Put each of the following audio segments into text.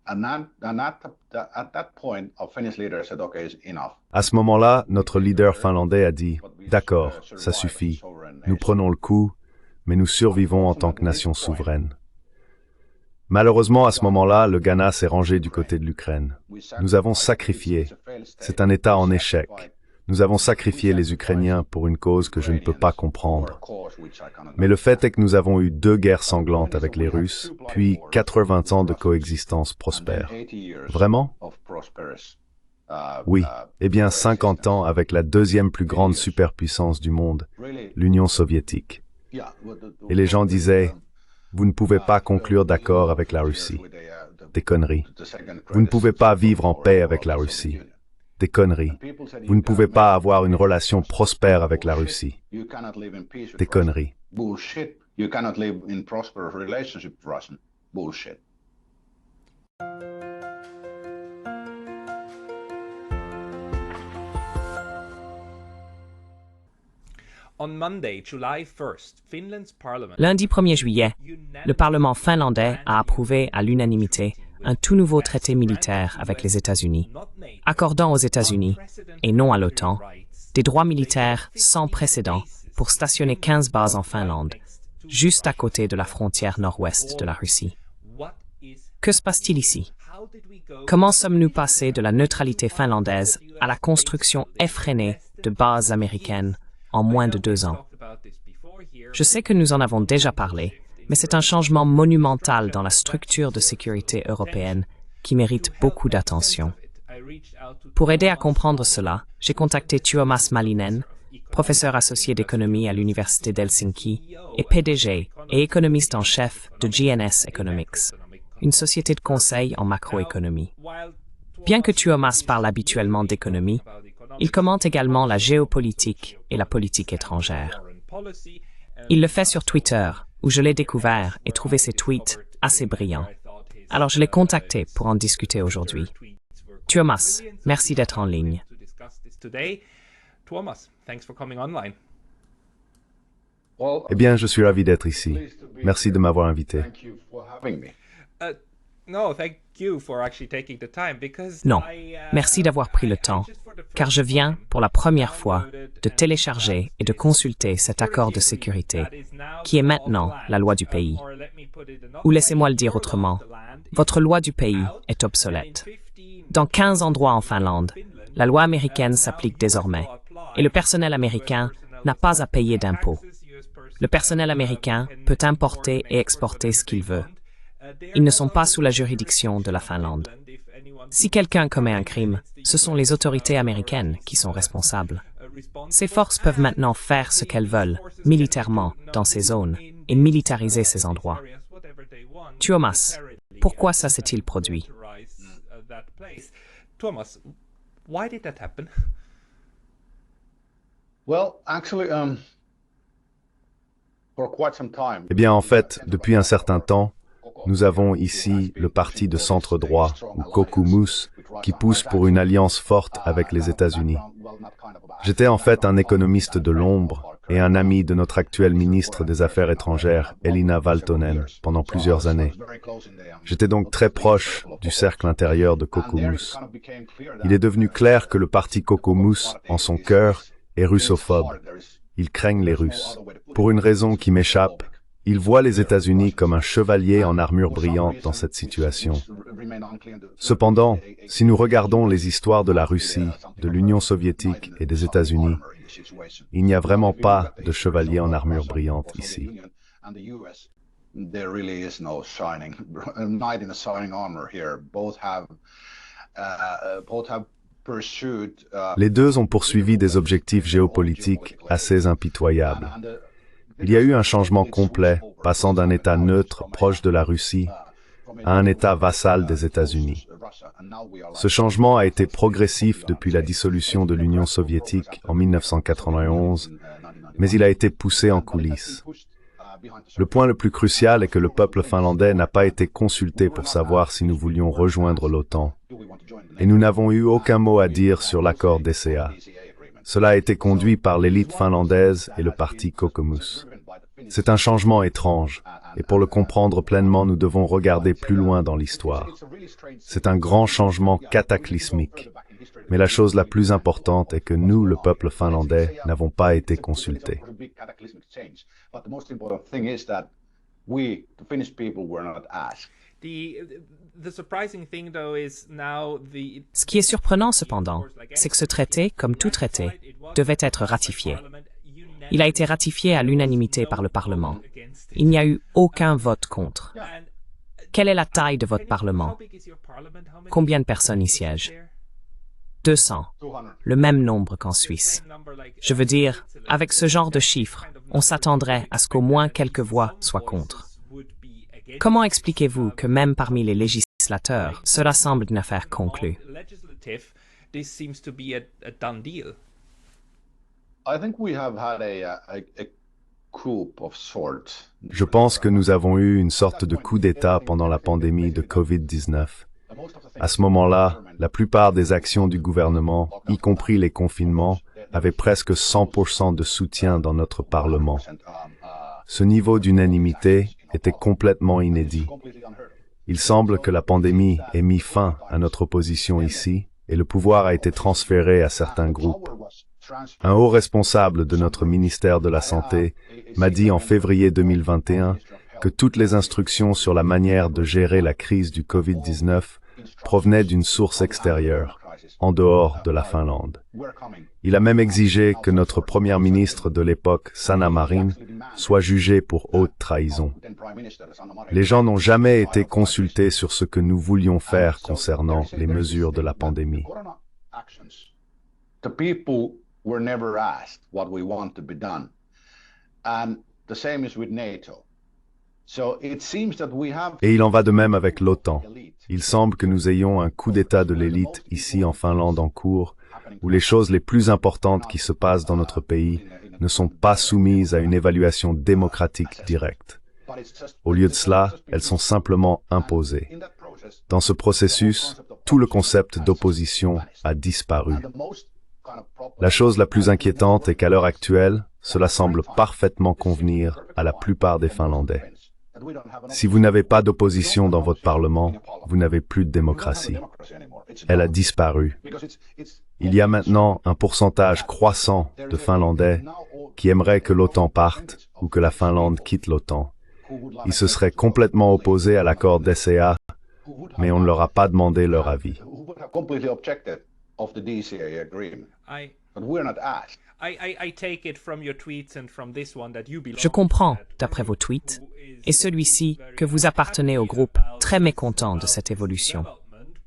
À ce moment-là, notre leader finlandais a dit « D'accord, ça suffit. Nous prenons le coup, mais nous survivons en tant que nation souveraine. » Malheureusement, à ce moment-là, le Ghana s'est rangé du côté de l'Ukraine. Nous avons sacrifié. C'est un État en échec. Nous avons sacrifié les Ukrainiens pour une cause que je ne peux pas comprendre. Mais le fait est que nous avons eu 2 guerres sanglantes avec les Russes, puis 80 ans de coexistence prospère. Vraiment? Oui. Eh bien, 50 ans avec la 2e plus grande superpuissance du monde, l'Union soviétique. Et les gens disaient, vous ne pouvez pas conclure d'accord avec la Russie. Des conneries. Vous ne pouvez pas vivre en paix avec la Russie. Des conneries. Vous ne pouvez pas avoir une relation prospère avec la Russie. Des conneries. Lundi 1er juillet, le Parlement finlandais a approuvé à l'unanimité un tout nouveau traité militaire avec les États-Unis, accordant aux États-Unis, et non à l'OTAN, des droits militaires sans précédent pour stationner 15 bases en Finlande, juste à côté de la frontière nord-ouest de la Russie. Que se passe-t-il ici? Comment sommes-nous passés de la neutralité finlandaise à la construction effrénée de bases américaines en moins de 2 ans? Je sais que nous en avons déjà parlé, mais c'est un changement monumental dans la structure de sécurité européenne qui mérite beaucoup d'attention. Pour aider à comprendre cela, j'ai contacté Tuomas Malinen, professeur associé d'économie à l'Université d'Helsinki et PDG et économiste en chef de GNS Economics, une société de conseil en macroéconomie. Bien que Tuomas parle habituellement d'économie, il commente également la géopolitique et la politique étrangère. Il le fait sur Twitter, où je l'ai découvert et trouvé ses tweets assez brillants. Alors je l'ai contacté pour en discuter aujourd'hui. Tuomas, merci d'être en ligne. Eh bien, je suis ravi d'être ici. Merci de m'avoir invité. Non, merci d'avoir pris le temps, car je viens, pour la première fois, de télécharger et de consulter cet accord de sécurité, qui est maintenant la loi du pays. Ou laissez-moi le dire autrement, votre loi du pays est obsolète. Dans 15 endroits en Finlande, la loi américaine s'applique désormais, et le personnel américain n'a pas à payer d'impôts. Le personnel américain peut importer et exporter ce qu'il veut. Ils ne sont pas sous la juridiction de la Finlande. Si quelqu'un commet un crime, ce sont les autorités américaines qui sont responsables. Ces forces peuvent maintenant faire ce qu'elles veulent, militairement, dans ces zones, et militariser ces endroits. Tuomas, pourquoi ça s'est-il produit? Tuomas, why did that happen? Eh bien, en fait, depuis un certain temps, nous avons ici le parti de centre-droit, ou Kokoomus, qui pousse pour une alliance forte avec les États-Unis. J'étais en fait un économiste de l'ombre et un ami de notre actuelle ministre des Affaires étrangères, Elina Valtonen, pendant plusieurs années. J'étais donc très proche du cercle intérieur de Kokoomus. Il est devenu clair que le parti Kokoomus, en son cœur, est russophobe. Ils craignent les Russes. Pour une raison qui m'échappe, ils voient les États-Unis comme un chevalier en armure brillante dans cette situation. Cependant, si nous regardons les histoires de la Russie, de l'Union soviétique et des États-Unis, il n'y a vraiment pas de chevalier en armure brillante ici. Les deux ont poursuivi des objectifs géopolitiques assez impitoyables. Il y a eu un changement complet, passant d'un État neutre proche de la Russie à un État vassal des États-Unis. Ce changement a été progressif depuis la dissolution de l'Union soviétique en 1991, mais il a été poussé en coulisses. Le point le plus crucial est que le peuple finlandais n'a pas été consulté pour savoir si nous voulions rejoindre l'OTAN. Et nous n'avons eu aucun mot à dire sur l'accord DCA. Cela a été conduit par l'élite finlandaise et le parti Kokoomus. C'est un changement étrange, et pour le comprendre pleinement, nous devons regarder plus loin dans l'histoire. C'est un grand changement cataclysmique. Mais la chose la plus importante est que nous, le peuple finlandais, n'avons pas été consultés. Ce qui est surprenant cependant, c'est que ce traité, comme tout traité, devait être ratifié. Il a été ratifié à l'unanimité par le Parlement. Il n'y a eu aucun vote contre. Quelle est la taille de votre Parlement? Combien de personnes y siègent? 200, le même nombre qu'en Suisse. Je veux dire, avec ce genre de chiffres, on s'attendrait à ce qu'au moins quelques voix soient contre. Comment expliquez-vous que même parmi les législateurs, cela semble une affaire conclue? Je pense que nous avons eu une sorte de coup d'État pendant la pandémie de COVID-19. À ce moment-là, la plupart des actions du gouvernement, y compris les confinements, avaient presque 100% de soutien dans notre Parlement. Ce niveau d'unanimité était complètement inédit. Il semble que la pandémie ait mis fin à notre opposition ici, et le pouvoir a été transféré à certains groupes. Un haut responsable de notre ministère de la Santé m'a dit en février 2021 que toutes les instructions sur la manière de gérer la crise du COVID-19 provenaient d'une source extérieure, en dehors de la Finlande. Il a même exigé que notre première ministre de l'époque, Sanna Marin, soit jugée pour haute trahison. Les gens n'ont jamais été consultés sur ce que nous voulions faire concernant les mesures de la pandémie. Et il en va de même avec l'OTAN. Il semble que nous ayons un coup d'État de l'élite ici en Finlande en cours, où les choses les plus importantes qui se passent dans notre pays ne sont pas soumises à une évaluation démocratique directe. Au lieu de cela, elles sont simplement imposées. Dans ce processus, tout le concept d'opposition a disparu. La chose la plus inquiétante est qu'à l'heure actuelle, cela semble parfaitement convenir à la plupart des Finlandais. Si vous n'avez pas d'opposition dans votre Parlement, vous n'avez plus de démocratie. Elle a disparu. Il y a maintenant un pourcentage croissant de Finlandais qui aimeraient que l'OTAN parte ou que la Finlande quitte l'OTAN. Ils se seraient complètement opposés à l'accord DCA, mais on ne leur a pas demandé leur avis. Je comprends, d'après vos tweets, et celui-ci, que vous appartenez au groupe très mécontent de cette évolution.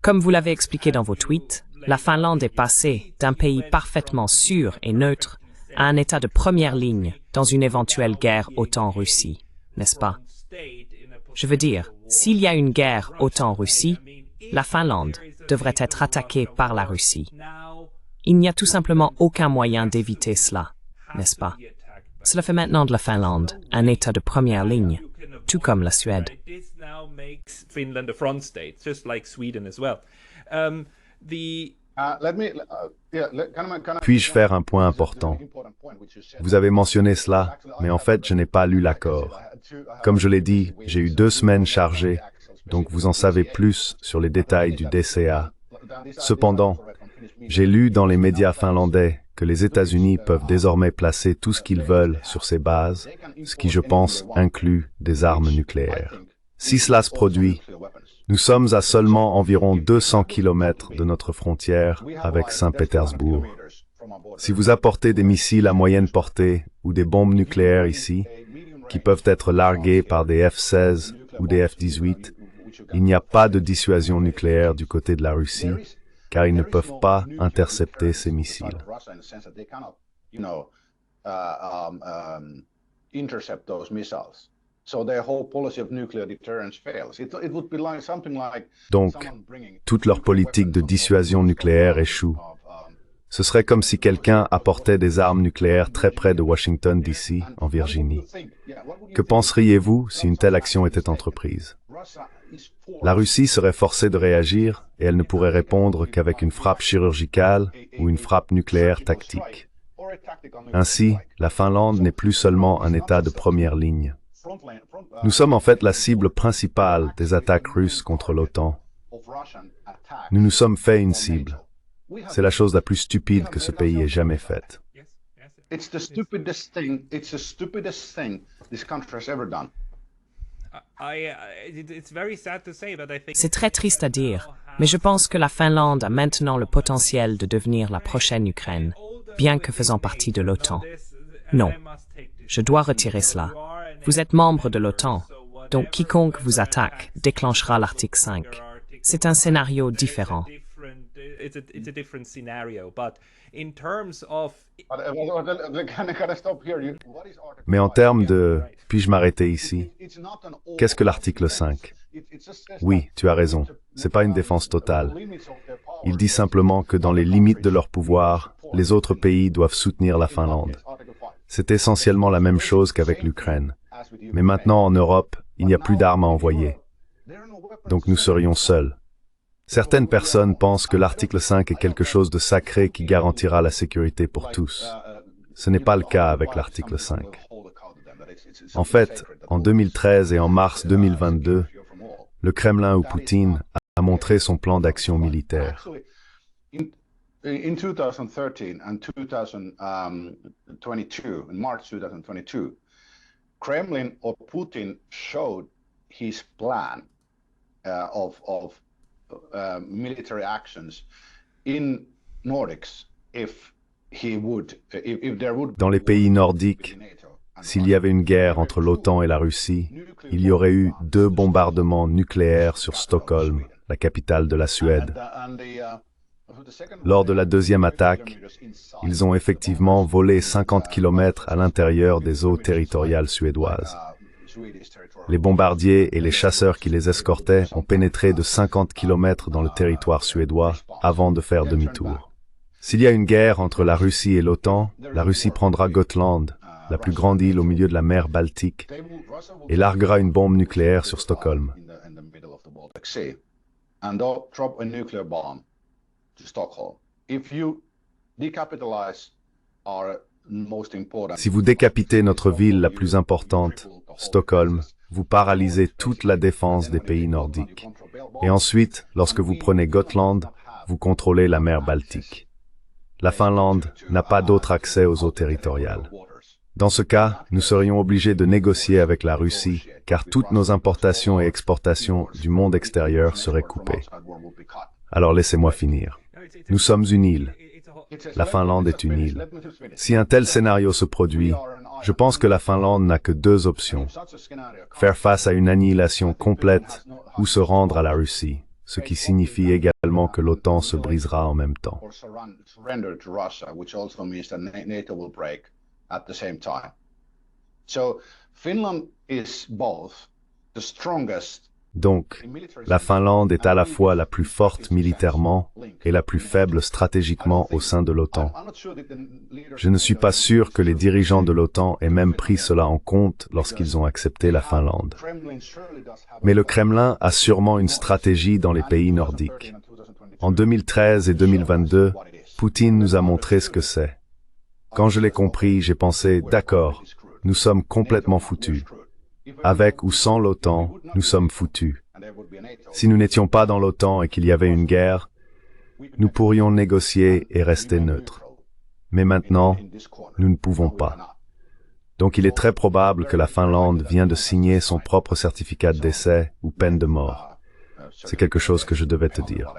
Comme vous l'avez expliqué dans vos tweets, la Finlande est passée d'un pays parfaitement sûr et neutre à un état de première ligne dans une éventuelle guerre OTAN-Russie, n'est-ce pas? Je veux dire, s'il y a une guerre OTAN-Russie, la Finlande devrait être attaquée par la Russie. Il n'y a tout simplement aucun moyen d'éviter cela, n'est-ce pas? Cela fait maintenant de la Finlande un État de première ligne, tout comme la Suède. Puis-je faire un point important? Vous avez mentionné cela, mais en fait, je n'ai pas lu l'accord. Comme je l'ai dit, j'ai eu 2 semaines chargées, donc vous en savez plus sur les détails du DCA. Cependant, j'ai lu dans les médias finlandais que les États-Unis peuvent désormais placer tout ce qu'ils veulent sur ces bases, ce qui, je pense, inclut des armes nucléaires. Si cela se produit, nous sommes à seulement environ 200 km de notre frontière avec Saint-Pétersbourg. Si vous apportez des missiles à moyenne portée ou des bombes nucléaires ici, qui peuvent être larguées par des F-16 ou des F-18, il n'y a pas de dissuasion nucléaire du côté de la Russie, car ils ne peuvent pas intercepter ces missiles. Donc, toute leur politique de dissuasion nucléaire échoue. Ce serait comme si quelqu'un apportait des armes nucléaires très près de Washington, D.C., en Virginie. Que penseriez-vous si une telle action était entreprise? La Russie serait forcée de réagir et elle ne pourrait répondre qu'avec une frappe chirurgicale ou une frappe nucléaire tactique. Ainsi, la Finlande n'est plus seulement un État de première ligne. Nous sommes en fait la cible principale des attaques russes contre l'OTAN. Nous nous sommes fait une cible. C'est la chose la plus stupide que ce pays ait jamais faite. It's the stupidest thing this country has ever done. It's very sad to say, but I think C'est très triste à dire, mais je pense que la Finlande a maintenant le potentiel de devenir la prochaine Ukraine, bien que faisant partie de l'OTAN. Non, je dois retirer cela. Vous êtes membre de l'OTAN, donc quiconque vous attaque déclenchera l'article 5. C'est un scénario différent. It's a different scenario, but in terms of Can I stop here? Mais en termes de « puis-je m'arrêter ici ?» Qu'est-ce que l'article 5? Oui, tu as raison, c'est pas une défense totale. Il dit simplement que dans les limites de leur pouvoir, les autres pays doivent soutenir la Finlande. C'est essentiellement la même chose qu'avec l'Ukraine. Mais maintenant, en Europe, il n'y a plus d'armes à envoyer. Donc nous serions seuls. Certaines personnes pensent que l'article 5 est quelque chose de sacré qui garantira la sécurité pour tous. Ce n'est pas le cas avec l'article 5. En fait, en 2013 et en mars 2022, le Kremlin ou Poutine a montré son plan d'action militaire. In 2013 and 2022, in March 2022, Kremlin or Putin showed his plan of military actions in Nordics if there would Dans les pays nordiques, s'il y avait une guerre entre l'OTAN et la Russie, il y aurait eu 2 bombardements nucléaires sur Stockholm, la capitale de la Suède. Lors de la deuxième attaque, ils ont effectivement volé 50 km à l'intérieur des eaux territoriales suédoises. Les bombardiers et les chasseurs qui les escortaient ont pénétré de 50 km dans le territoire suédois avant de faire demi-tour. S'il y a une guerre entre la Russie et l'OTAN, la Russie prendra Gotland, la plus grande île au milieu de la mer Baltique, et larguera une bombe nucléaire sur Stockholm. Si vous décapitez notre ville la plus importante, Stockholm, vous paralysez toute la défense des pays nordiques. Et ensuite, lorsque vous prenez Gotland, vous contrôlez la mer Baltique. La Finlande n'a pas d'autre accès aux eaux territoriales. Dans ce cas, nous serions obligés de négocier avec la Russie, car toutes nos importations et exportations du monde extérieur seraient coupées. Alors laissez-moi finir. Nous sommes une île. La Finlande est une île. Si un tel scénario se produit, je pense que la Finlande n'a que 2 options. Faire face à une annihilation complète ou se rendre à la Russie, ce qui signifie également que l'OTAN se brisera en même temps. At the same time. So Finland is both the strongest. Donc, la Finlande est à la fois la plus forte militairement et la plus faible stratégiquement au sein de l'OTAN. Je ne suis pas sûr que les dirigeants de l'OTAN aient même pris cela en compte lorsqu'ils ont accepté la Finlande. Mais le Kremlin a sûrement une stratégie dans les pays nordiques. En 2013 et 2022, Poutine nous a montré ce que c'est. Quand je l'ai compris, j'ai pensé, d'accord, nous sommes complètement foutus. Avec ou sans l'OTAN, nous sommes foutus. Si nous n'étions pas dans l'OTAN et qu'il y avait une guerre, nous pourrions négocier et rester neutres. Mais maintenant, nous ne pouvons pas. Donc il est très probable que la Finlande vient de signer son propre certificat de décès ou peine de mort. C'est quelque chose que je devais te dire.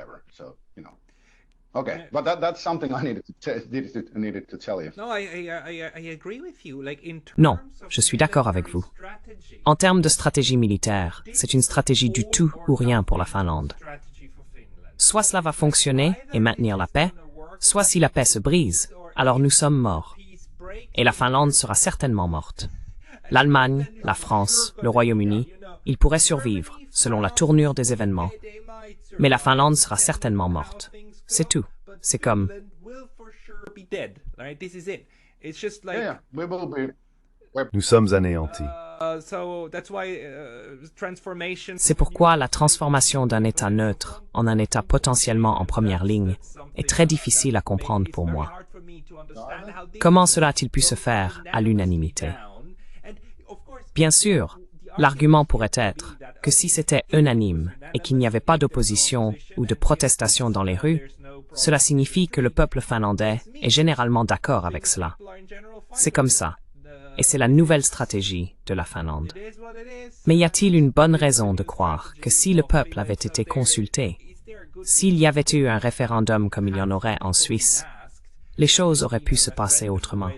Okay, but that's something I needed to tell you. No, I agree with you. Like in Non, je suis d'accord avec vous. En termes de stratégie militaire, c'est une stratégie du tout ou rien pour la Finlande. Soit cela va fonctionner et maintenir la paix, soit si la paix se brise, alors nous sommes morts. Et la Finlande sera certainement morte. L'Allemagne, la France, le Royaume-Uni, ils pourraient survivre, selon la tournure des événements. Mais la Finlande sera certainement morte. C'est tout. C'est comme... Nous sommes anéantis. C'est pourquoi la transformation d'un État neutre en un État potentiellement en première ligne est très difficile à comprendre pour moi. Comment cela a-t-il pu se faire à l'unanimité? Bien sûr, l'argument pourrait être que si c'était unanime et qu'il n'y avait pas d'opposition ou de protestation dans les rues, cela signifie que le peuple finlandais est généralement d'accord avec cela. C'est comme ça. Et c'est la nouvelle stratégie de la Finlande. Mais y a-t-il une bonne raison de croire que si le peuple avait été consulté, s'il y avait eu un référendum comme il y en aurait en Suisse, les choses auraient pu se passer autrement?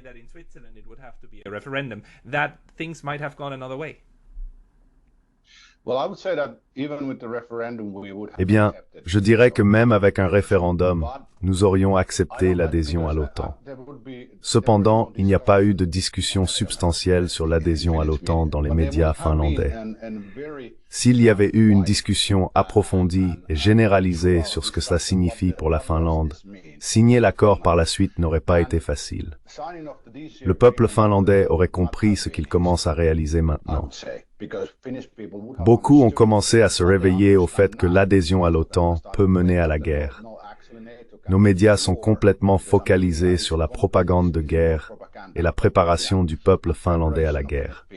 Eh bien, je dirais que même avec un référendum, nous aurions accepté l'adhésion à l'OTAN. Cependant, il n'y a pas eu de discussion substantielle sur l'adhésion à l'OTAN dans les médias finlandais. S'il y avait eu une discussion approfondie et généralisée sur ce que cela signifie pour la Finlande, signer l'accord par la suite n'aurait pas été facile. Le peuple finlandais aurait compris ce qu'il commence à réaliser maintenant. Beaucoup ont commencé à se réveiller au fait que l'adhésion à l'OTAN peut mener à la guerre. Nos médias sont complètement focalisés sur la propagande de guerre et la préparation du peuple finlandais à la guerre.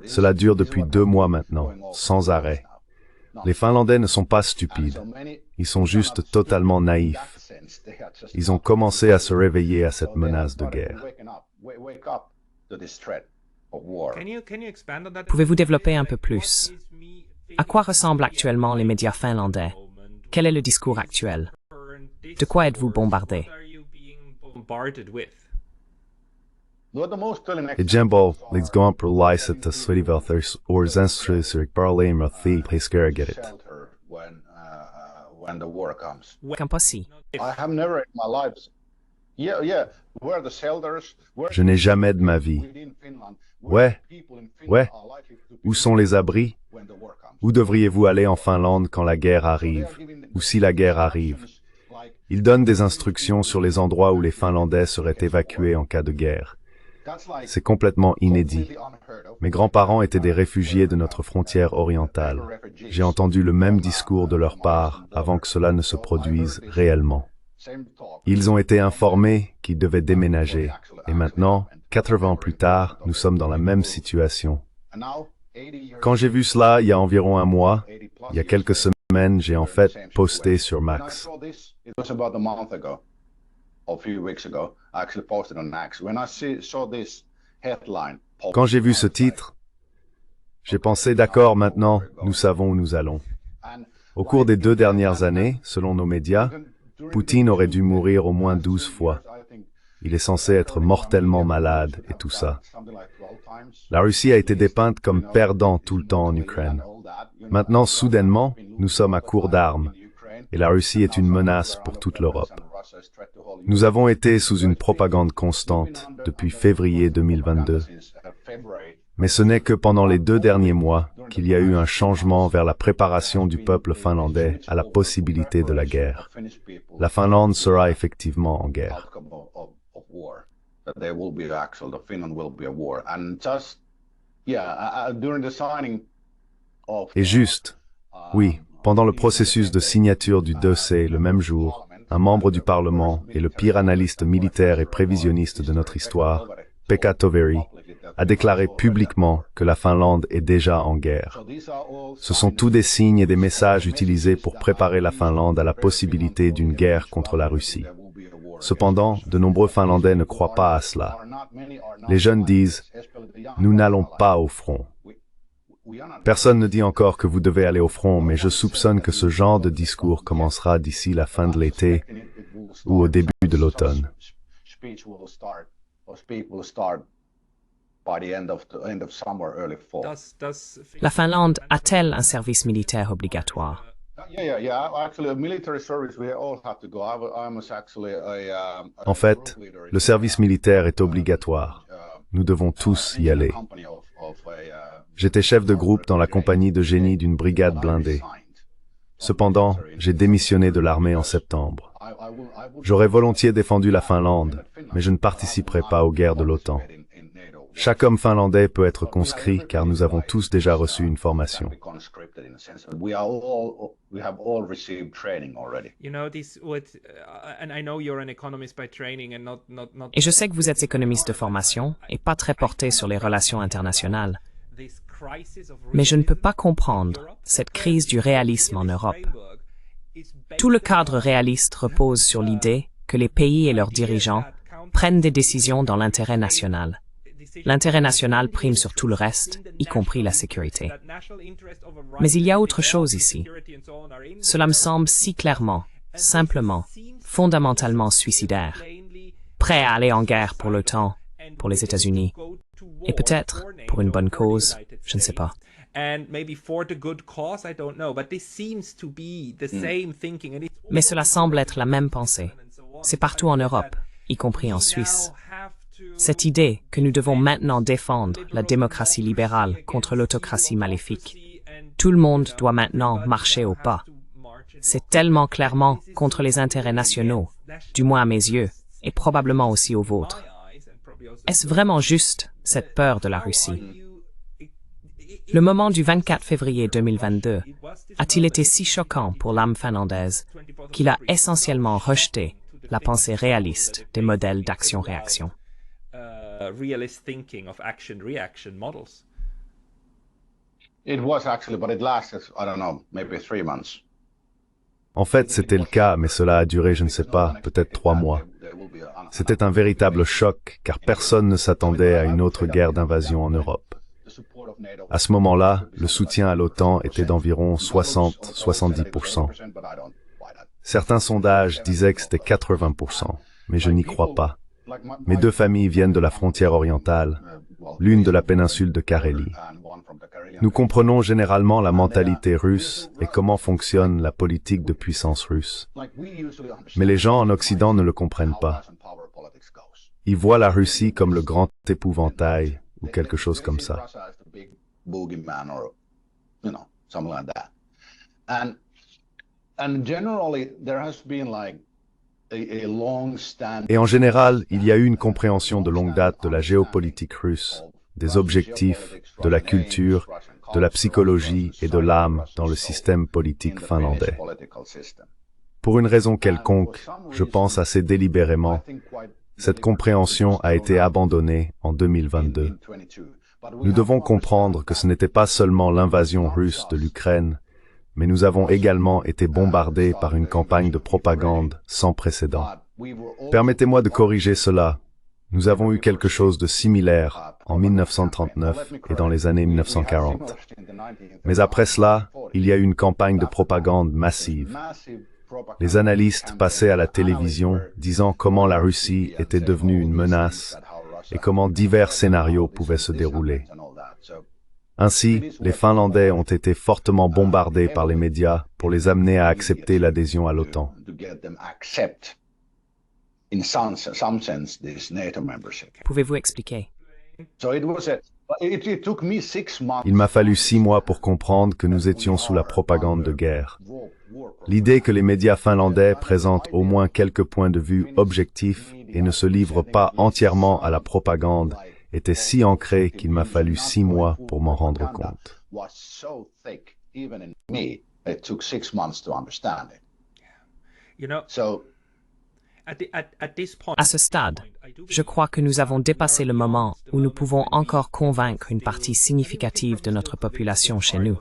Cela dure depuis 2 mois maintenant, sans arrêt. Les Finlandais ne sont pas stupides. Ils sont juste totalement naïfs. Ils ont commencé à se réveiller à cette menace de guerre. Pouvez-vous développer un peu plus? À quoi ressemblent actuellement les médias finlandais? Quel est le discours actuel? De quoi êtes-vous bombardé? Exempel, l'exemple licite Sverivelthers or Zenstrusurik Barlame Rathi Peskergerit. Kamposi. Je n'ai jamais de ma vie. Ouais. Où sont les abris? Où devriez-vous aller en Finlande quand la guerre arrive? Ou si la guerre arrive? Ils donnent des instructions sur les endroits où les Finlandais seraient évacués en cas de guerre. C'est complètement inédit. Mes grands-parents étaient des réfugiés de notre frontière orientale. J'ai entendu le même discours de leur part avant que cela ne se produise réellement. Ils ont été informés qu'ils devaient déménager. Et maintenant, 80 ans plus tard, nous sommes dans la même situation. Quand j'ai vu cela il y a environ 1 mois, il y a quelques semaines, j'ai en fait posté sur Max. Quand j'ai vu ce titre, j'ai pensé d'accord, maintenant, nous savons où nous allons. Au cours des 2 dernières années, selon nos médias, Poutine aurait dû mourir au moins 12 fois. Il est censé être mortellement malade et tout ça. La Russie a été dépeinte comme perdant tout le temps en Ukraine. Maintenant, soudainement, nous sommes à court d'armes et la Russie est une menace pour toute l'Europe. Nous avons été sous une propagande constante depuis février 2022. Mais ce n'est que pendant les 2 derniers mois qu'il y a eu un changement vers la préparation du peuple finlandais à la possibilité de la guerre. La Finlande sera effectivement en guerre. Et juste, oui, pendant le processus de signature du dossier le même jour, un membre du Parlement et le pire analyste militaire et prévisionniste de notre histoire, Pekka Toveri, a déclaré publiquement que la Finlande est déjà en guerre. Ce sont tous des signes et des messages utilisés pour préparer la Finlande à la possibilité d'une guerre contre la Russie. Cependant, de nombreux Finlandais ne croient pas à cela. Les jeunes disent « Nous n'allons pas au front ». Personne ne dit encore que vous devez aller au front, mais je soupçonne que ce genre de discours commencera d'ici la fin de l'été ou au début de l'automne. La Finlande a-t-elle un service militaire obligatoire? En fait, le service militaire est obligatoire. Nous devons tous y aller. J'étais chef de groupe dans la compagnie de génie d'une brigade blindée. Cependant, j'ai démissionné de l'armée en septembre. J'aurais volontiers défendu la Finlande, mais je ne participerai pas aux guerres de l'OTAN. Chaque homme finlandais peut être conscrit car nous avons tous déjà reçu une formation. Et je sais que vous êtes économiste de formation et pas très porté sur les relations internationales. Mais je ne peux pas comprendre cette crise du réalisme en Europe. Tout le cadre réaliste repose sur l'idée que les pays et leurs dirigeants prennent des décisions dans l'intérêt national. L'intérêt national prime sur tout le reste, y compris la sécurité. Mais il y a autre chose ici. Cela me semble si clairement, simplement, fondamentalement suicidaire. Prêt à aller en guerre pour l'OTAN, pour les États-Unis, et peut-être pour une bonne cause, je ne sais pas. Mais cela semble être la même pensée. C'est partout en Europe, y compris en Suisse. Cette idée que nous devons maintenant défendre la démocratie libérale contre l'autocratie maléfique. Tout le monde doit maintenant marcher au pas. C'est tellement clairement contre les intérêts nationaux, du moins à mes yeux, et probablement aussi aux vôtres. Est-ce vraiment juste, cette peur de la Russie? Le moment du 24 février 2022 a-t-il été si choquant pour l'âme finlandaise qu'il a essentiellement rejeté la pensée réaliste des modèles d'action-réaction? En fait, c'était le cas, mais cela a duré, je ne sais pas, peut-être 3 mois. C'était un véritable choc, car personne ne s'attendait à une autre guerre d'invasion en Europe. À ce moment-là, le soutien à l'OTAN était d'environ 60-70%. Certains sondages disaient que c'était 80%, mais je n'y crois pas. Mes 2 familles viennent de la frontière orientale, l'une de la péninsule de Carélie. Nous comprenons généralement la mentalité russe et comment fonctionne la politique de puissance russe. Mais les gens en Occident ne le comprennent pas. Ils voient la Russie comme le grand épouvantail ou quelque chose comme ça. Et en général, il y a eu une compréhension de longue date de la géopolitique russe, des objectifs, de la culture, de la psychologie et de l'âme dans le système politique finlandais. Pour une raison quelconque, je pense assez délibérément, cette compréhension a été abandonnée en 2022. Nous devons comprendre que ce n'était pas seulement l'invasion russe de l'Ukraine, mais nous avons également été bombardés par une campagne de propagande sans précédent. Permettez-moi de corriger cela. Nous avons eu quelque chose de similaire en 1939 et dans les années 1940. Mais après cela, il y a eu une campagne de propagande massive. Les analystes passaient à la télévision disant comment la Russie était devenue une menace et comment divers scénarios pouvaient se dérouler. Ainsi, les Finlandais ont été fortement bombardés par les médias pour les amener à accepter l'adhésion à l'OTAN. Pouvez-vous expliquer? Il m'a fallu 6 mois pour comprendre que nous étions sous la propagande de guerre. L'idée que les médias finlandais présentent au moins quelques points de vue objectifs et ne se livrent pas entièrement à la propagande était si ancrée qu'il m'a fallu 6 mois pour m'en rendre compte. À ce stade, je crois que nous avons dépassé le moment où nous pouvons encore convaincre une partie significative de notre population chez nous.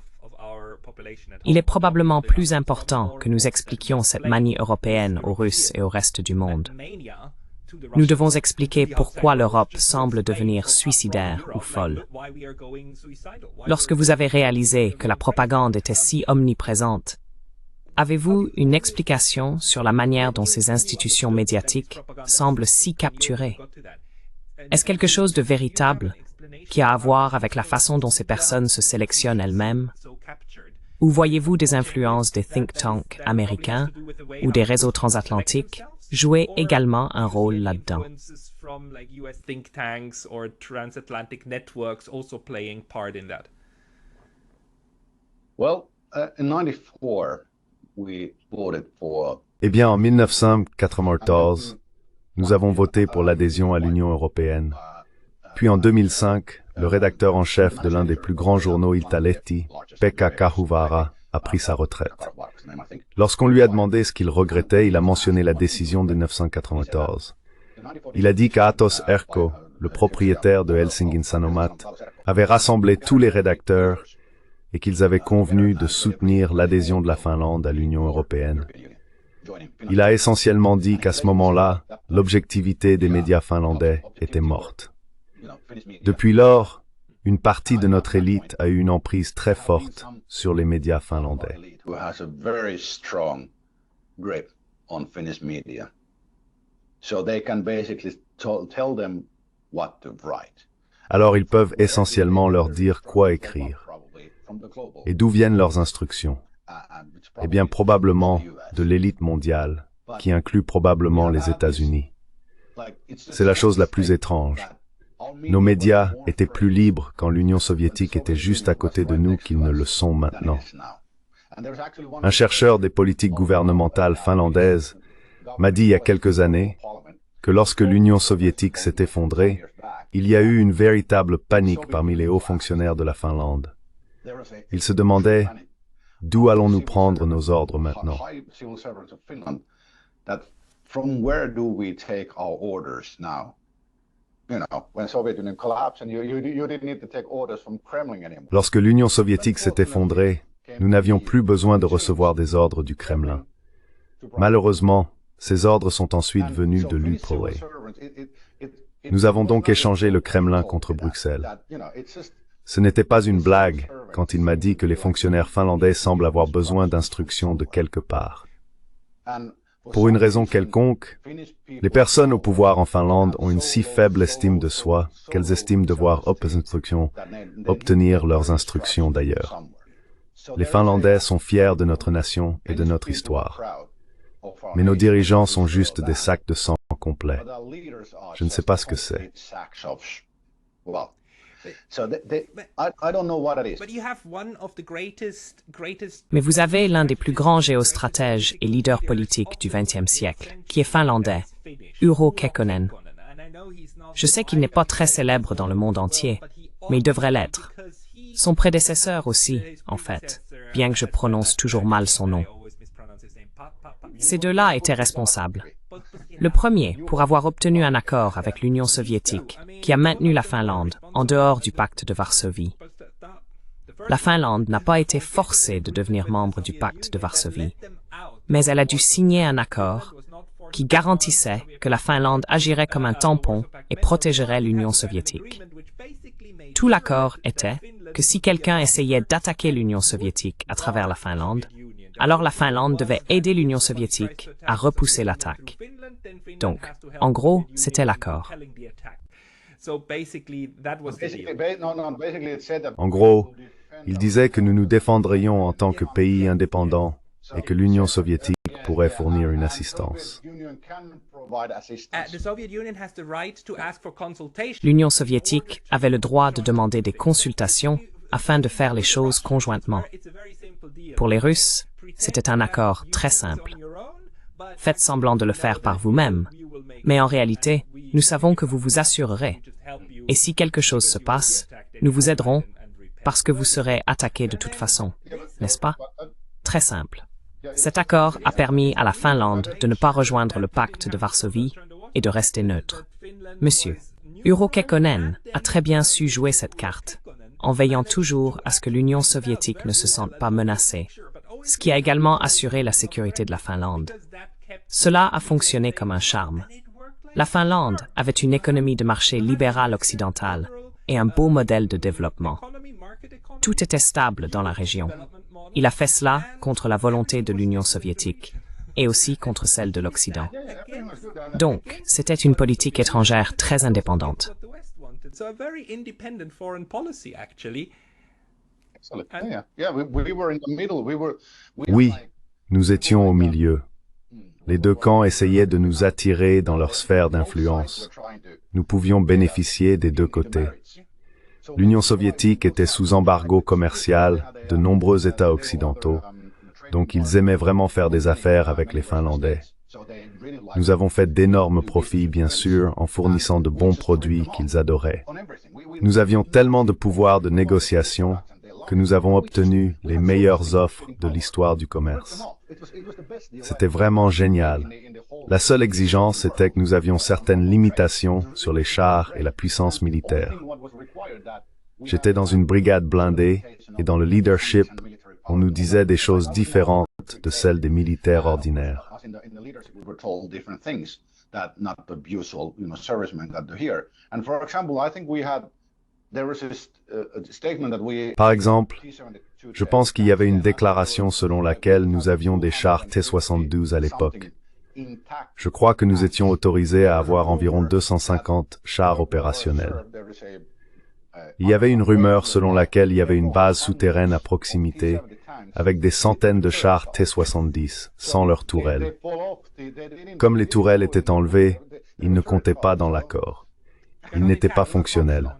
Il est probablement plus important que nous expliquions cette manie européenne aux Russes et au reste du monde. Nous devons expliquer pourquoi l'Europe semble devenir suicidaire ou folle. Lorsque vous avez réalisé que la propagande était si omniprésente, avez-vous une explication sur la manière dont ces institutions médiatiques semblent si capturées? Est-ce quelque chose de véritable qui a à voir avec la façon dont ces personnes se sélectionnent elles-mêmes? Ou voyez-vous des influences des think tanks américains ou des réseaux transatlantiques jouer également un rôle là-dedans? Eh bien, en 1994, nous avons voté pour l'adhésion à l'Union européenne. Puis en 2005, le rédacteur en chef de l'un des plus grands journaux Iltalehti, Pekka Kauhavaara, a pris sa retraite. Lorsqu'on lui a demandé ce qu'il regrettait, il a mentionné la décision de 1994. Il a dit qu'Atos Erkko, le propriétaire de Helsingin Sanomat, avait rassemblé tous les rédacteurs et qu'ils avaient convenu de soutenir l'adhésion de la Finlande à l'Union européenne. Il a essentiellement dit qu'à ce moment-là, l'objectivité des médias finlandais était morte. Depuis lors, une partie de notre élite a eu une emprise très forte sur les médias finlandais. Alors ils peuvent essentiellement leur dire quoi écrire. Et d'où viennent leurs instructions? Eh bien, probablement de l'élite mondiale, qui inclut probablement les États-Unis. C'est la chose la plus étrange. Nos médias étaient plus libres quand l'Union soviétique était juste à côté de nous qu'ils ne le sont maintenant. Un chercheur des politiques gouvernementales finlandaises m'a dit il y a quelques années que lorsque l'Union soviétique s'est effondrée, il y a eu une véritable panique parmi les hauts fonctionnaires de la Finlande. Ils se demandaient d'où allons-nous prendre nos ordres maintenant. Lorsque l'Union soviétique s'est effondrée, nous n'avions plus besoin de recevoir des ordres du Kremlin. Malheureusement, ces ordres sont ensuite venus de l'UPOA. Nous avons donc échangé le Kremlin contre Bruxelles. Ce n'était pas une blague quand il m'a dit que les fonctionnaires finlandais semblent avoir besoin d'instructions de quelque part. Pour une raison quelconque, les personnes au pouvoir en Finlande ont une si faible estime de soi qu'elles estiment devoir obtenir leurs instructions d'ailleurs. Les Finlandais sont fiers de notre nation et de notre histoire. Mais nos dirigeants sont juste des sacs de sang complets. Je ne sais pas ce que c'est. Mais vous avez l'un des plus grands géostratèges et leaders politiques du XXe siècle, qui est finlandais, Urho Kekkonen. Je sais qu'il n'est pas très célèbre dans le monde entier, mais il devrait l'être. Son prédécesseur aussi, en fait, bien que je prononce toujours mal son nom. Ces deux-là étaient responsables. Le premier, pour avoir obtenu un accord avec l'Union soviétique, qui a maintenu la Finlande en dehors du pacte de Varsovie. La Finlande n'a pas été forcée de devenir membre du pacte de Varsovie, mais elle a dû signer un accord qui garantissait que la Finlande agirait comme un tampon et protégerait l'Union soviétique. Tout l'accord était que si quelqu'un essayait d'attaquer l'Union soviétique à travers la Finlande, alors la Finlande devait aider l'Union soviétique à repousser l'attaque. Donc, en gros, c'était l'accord. En gros, il disait que nous nous défendrions en tant que pays indépendant et que l'Union soviétique pourrait fournir une assistance. L'Union soviétique avait le droit de demander des consultations afin de faire les choses conjointement. Pour les Russes, c'était un accord très simple. Faites semblant de le faire par vous-même, mais en réalité, nous savons que vous vous assurerez. Et si quelque chose se passe, nous vous aiderons parce que vous serez attaqués de toute façon, n'est-ce pas? Très simple. Cet accord a permis à la Finlande de ne pas rejoindre le pacte de Varsovie et de rester neutre. Monsieur, Urho Kekkonen a très bien su jouer cette carte, en veillant toujours à ce que l'Union soviétique ne se sente pas menacée, ce qui a également assuré la sécurité de la Finlande. Cela a fonctionné comme un charme. La Finlande avait une économie de marché libérale occidentale et un beau modèle de développement. Tout était stable dans la région. Il a fait cela contre la volonté de l'Union soviétique et aussi contre celle de l'Occident. Donc, c'était une politique étrangère très indépendante. Oui, nous étions au milieu. Les deux camps essayaient de nous attirer dans leur sphère d'influence. Nous pouvions bénéficier des deux côtés. L'Union soviétique était sous embargo commercial de nombreux États occidentaux, donc ils aimaient vraiment faire des affaires avec les Finlandais, Nous avons fait d'énormes profits, bien sûr, en fournissant de bons produits qu'ils adoraient. Nous avions tellement de pouvoir de négociation que nous avons obtenu les meilleures offres de l'histoire du commerce. C'était vraiment génial. La seule exigence était que nous avions certaines limitations sur les chars et la puissance militaire. J'étais dans une brigade blindée et dans le leadership, on nous disait des choses différentes de celles des militaires ordinaires. Par exemple, je pense qu'il y avait une déclaration selon laquelle nous avions des chars T-72 à l'époque. Je crois que nous étions autorisés à avoir environ 250 chars opérationnels. Il y avait une rumeur selon laquelle il y avait une base souterraine à proximité avec des centaines de chars T-70 sans leurs tourelles. Comme les tourelles étaient enlevées, ils ne comptaient pas dans l'accord. Ils n'étaient pas fonctionnels.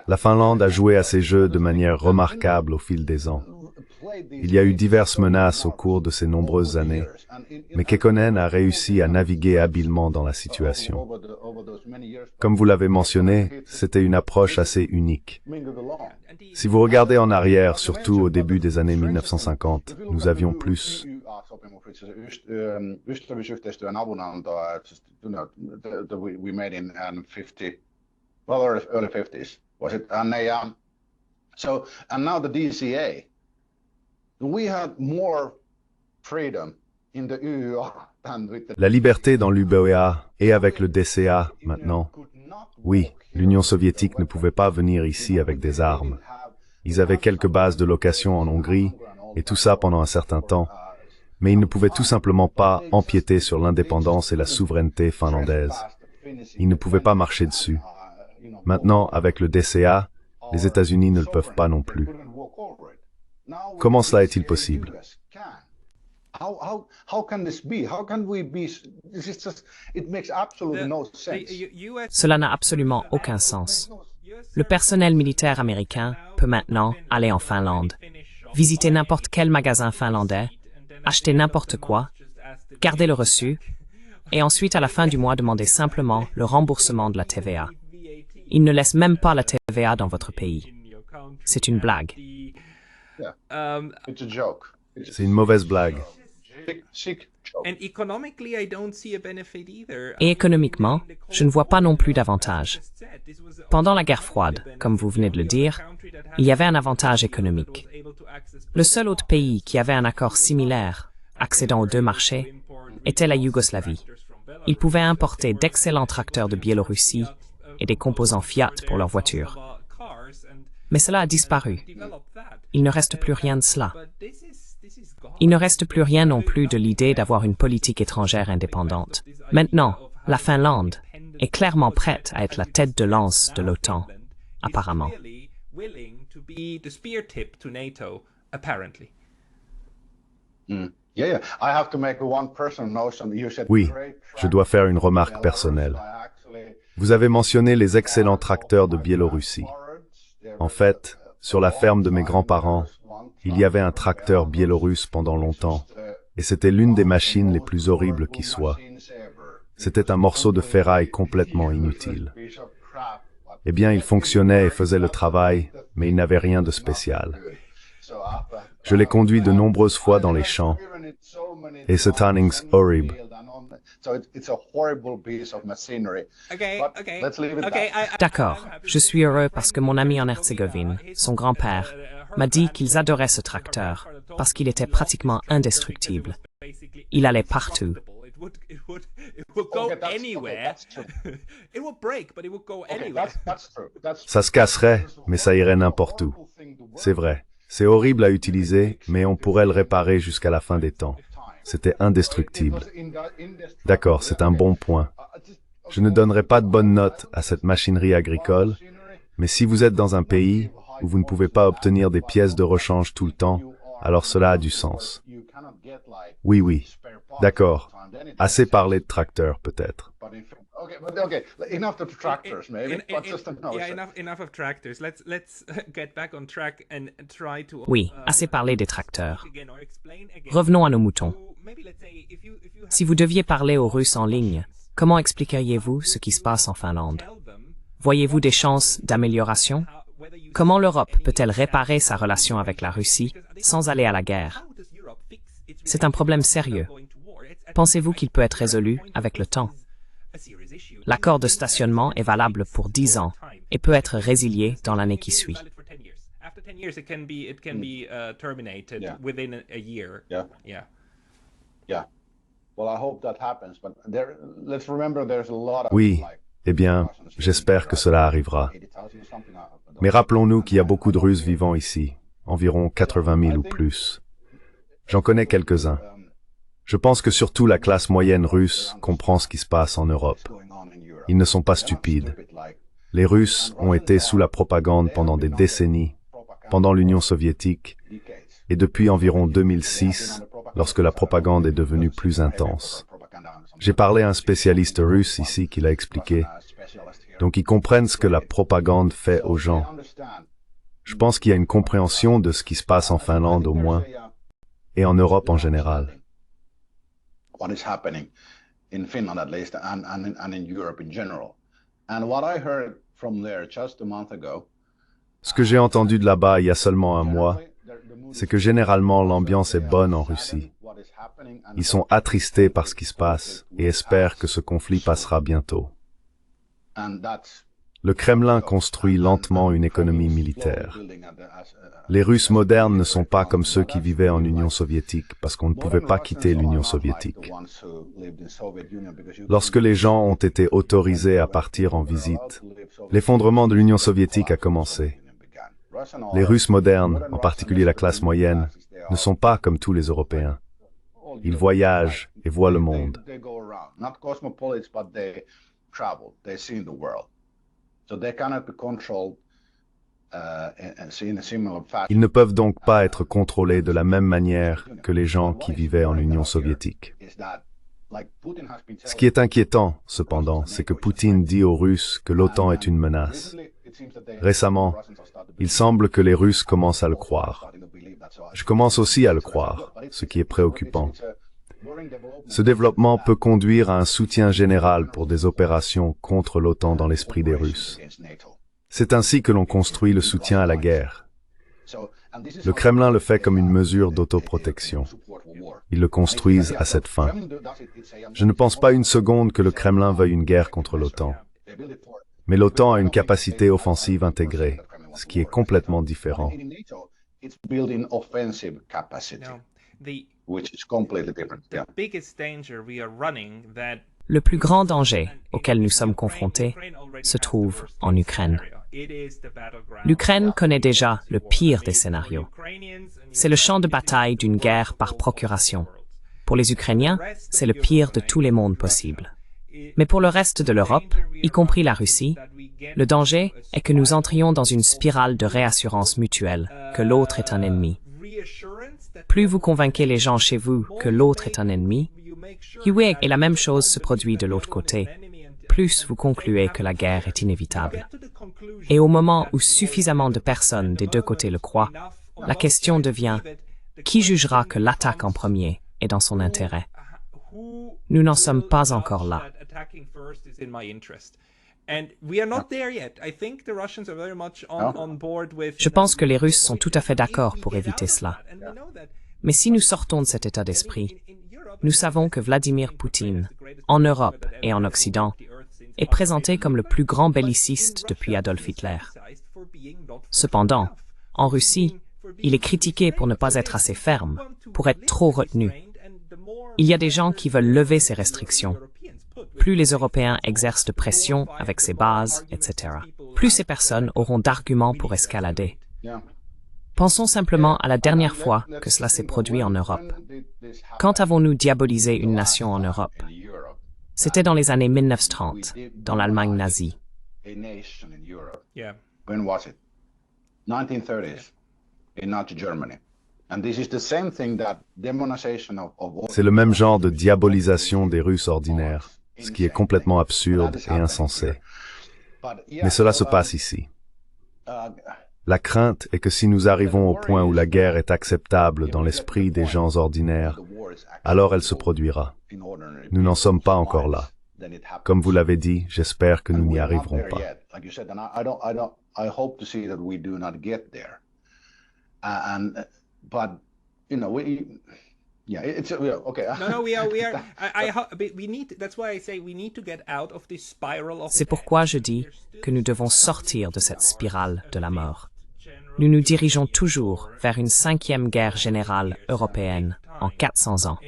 La Finlande a joué à ces jeux de manière remarquable au fil des ans. Il y a eu diverses menaces au cours de ces nombreuses années, mais Kekkonen a réussi à naviguer habilement dans la situation. Comme vous l'avez mentionné, c'était une approche assez unique. Si vous regardez en arrière, surtout au début des années 1950, nous avions plus. La liberté dans l'UBOA et avec le DCA maintenant. Oui, l'Union soviétique ne pouvait pas venir ici avec des armes. Ils avaient quelques bases de location en Hongrie, et tout ça pendant un certain temps, mais ils ne pouvaient tout simplement pas empiéter sur l'indépendance et la souveraineté finlandaise. Ils ne pouvaient pas marcher dessus. Maintenant, avec le DCA, les États-Unis ne le peuvent pas non plus. Comment cela est-il possible? Cela n'a absolument aucun sens. Le personnel militaire américain peut maintenant aller en Finlande, visiter n'importe quel magasin finlandais, acheter n'importe quoi, garder le reçu, et ensuite à la fin du mois demander simplement le remboursement de la TVA. Ils ne laissent même pas la TVA dans votre pays. C'est une blague. C'est une mauvaise blague. Et économiquement, je ne vois pas non plus d'avantage. Pendant la guerre froide, comme vous venez de le dire, il y avait un avantage économique. Le seul autre pays qui avait un accord similaire, accédant aux deux marchés, était la Yougoslavie. Ils pouvaient importer d'excellents tracteurs de Biélorussie et des composants Fiat pour leurs voitures. Mais cela a disparu. Il ne reste plus rien de cela. Il ne reste plus rien non plus de l'idée d'avoir une politique étrangère indépendante. Maintenant, la Finlande est clairement prête à être la tête de lance de l'OTAN, apparemment. Oui, je dois faire une remarque personnelle. Vous avez mentionné les excellents tracteurs de Biélorussie. En fait, sur la ferme de mes grands-parents, il y avait un tracteur biélorusse pendant longtemps, et c'était l'une des machines les plus horribles qui soient. C'était un morceau de ferraille complètement inutile. Eh bien, il fonctionnait et faisait le travail, mais il n'avait rien de spécial. Je l'ai conduit de nombreuses fois dans les champs, et c'est tannings horrible. D'accord, je suis heureux parce que mon ami en Herzégovine, son grand-père, m'a dit qu'ils adoraient ce tracteur, parce qu'il était pratiquement indestructible. Il allait partout. Ça se casserait, mais ça irait n'importe où. C'est vrai. C'est horrible à utiliser, mais on pourrait le réparer jusqu'à la fin des temps. C'était indestructible. D'accord, c'est un bon point. Je ne donnerai pas de bonne note à cette machinerie agricole, mais si vous êtes dans un pays où vous ne pouvez pas obtenir des pièces de rechange tout le temps, alors cela a du sens. Oui, oui. D'accord. Assez parlé de tracteurs, peut-être. Oui, assez parlé des tracteurs. Revenons à nos moutons. Si vous deviez parler aux Russes en ligne, comment expliqueriez-vous ce qui se passe en Finlande? Voyez-vous des chances d'amélioration? Comment l'Europe peut-elle réparer sa relation avec la Russie sans aller à la guerre? C'est un problème sérieux. Pensez-vous qu'il peut être résolu avec le temps? L'accord de stationnement est valable pour 10 ans et peut être résilié dans l'année qui suit. Oui, eh bien, j'espère que cela arrivera. Mais rappelons-nous qu'il y a beaucoup de Russes vivant ici, environ 80 000 ou plus. J'en connais quelques-uns. Je pense que surtout la classe moyenne russe comprend ce qui se passe en Europe. Ils ne sont pas stupides. Les Russes ont été sous la propagande pendant des décennies, pendant l'Union soviétique, et depuis environ 2006, lorsque la propagande est devenue plus intense. J'ai parlé à un spécialiste russe ici qui l'a expliqué. Donc ils comprennent ce que la propagande fait aux gens. Je pense qu'il y a une compréhension de ce qui se passe en Finlande au moins, et en Europe en général. What is happening in Finland at least and in Europe in general. And what I heard from there just a month ago. Ce que j'ai entendu de là-bas il y a seulement un mois, c'est que généralement l'ambiance est bonne en Russie. Ils sont attristés par ce qui se passe et espèrent que ce conflit passera bientôt. Le Kremlin construit lentement une économie militaire. Les Russes modernes ne sont pas comme ceux qui vivaient en Union soviétique parce qu'on ne pouvait pas quitter l'Union soviétique. Lorsque les gens ont été autorisés à partir en visite, l'effondrement de l'Union soviétique a commencé. Les Russes modernes, en particulier la classe moyenne, ne sont pas comme tous les Européens. Ils voyagent et voient le monde. Ils ne peuvent donc pas être contrôlés de la même manière que les gens qui vivaient en Union soviétique. Ce qui est inquiétant, cependant, c'est que Poutine dit aux Russes que l'OTAN est une menace. Récemment, il semble que les Russes commencent à le croire. Je commence aussi à le croire, ce qui est préoccupant. Ce développement peut conduire à un soutien général pour des opérations contre l'OTAN dans l'esprit des Russes. C'est ainsi que l'on construit le soutien à la guerre. Le Kremlin le fait comme une mesure d'autoprotection. Ils le construisent à cette fin. Je ne pense pas une seconde que le Kremlin veuille une guerre contre l'OTAN. Mais l'OTAN a une capacité offensive intégrée, ce qui est complètement différent. Le plus grand danger auquel nous sommes confrontés se trouve en Ukraine. L'Ukraine connaît déjà le pire des scénarios. C'est le champ de bataille d'une guerre par procuration. Pour les Ukrainiens, c'est le pire de tous les mondes possibles. Mais pour le reste de l'Europe, y compris la Russie, le danger est que nous entrions dans une spirale de réassurance mutuelle, que l'autre est un ennemi. Plus vous convainquez les gens chez vous que l'autre est un ennemi, et la même chose se produit de l'autre côté, plus vous concluez que la guerre est inévitable. Et au moment où suffisamment de personnes des deux côtés le croient, la question devient « Qui jugera que l'attaque en premier est dans son intérêt ?» Nous n'en sommes pas encore là. Je pense que les Russes sont tout à fait d'accord pour éviter cela. Mais si nous sortons de cet état d'esprit, nous savons que Vladimir Poutine, en Europe et en Occident, est présenté comme le plus grand belliciste depuis Adolf Hitler. Cependant, en Russie, il est critiqué pour ne pas être assez ferme, pour être trop retenu. Il y a des gens qui veulent lever ces restrictions. Plus les Européens exercent de pression avec ces bases, etc., plus ces personnes auront d'arguments pour escalader. Pensons simplement à la dernière fois que cela s'est produit en Europe. Quand avons-nous diabolisé une nation en Europe? C'était dans les années 1930, dans l'Allemagne nazie. C'est le même genre de diabolisation des Russes ordinaires, ce qui est complètement absurde et insensé. Mais cela se passe ici. La crainte est que si nous arrivons au point où la guerre est acceptable dans l'esprit des gens ordinaires, alors elle se produira. Nous n'en sommes pas encore là. Comme vous l'avez dit, j'espère que nous n'y arriverons pas. Yeah, it's okay. No, we are. We need. That's why I say we need to get out of this spiral of. C'est pourquoi je dis que nous devons sortir de cette spirale de la mort. Nous nous dirigeons toujours vers une 5e guerre générale européenne en 400 ans.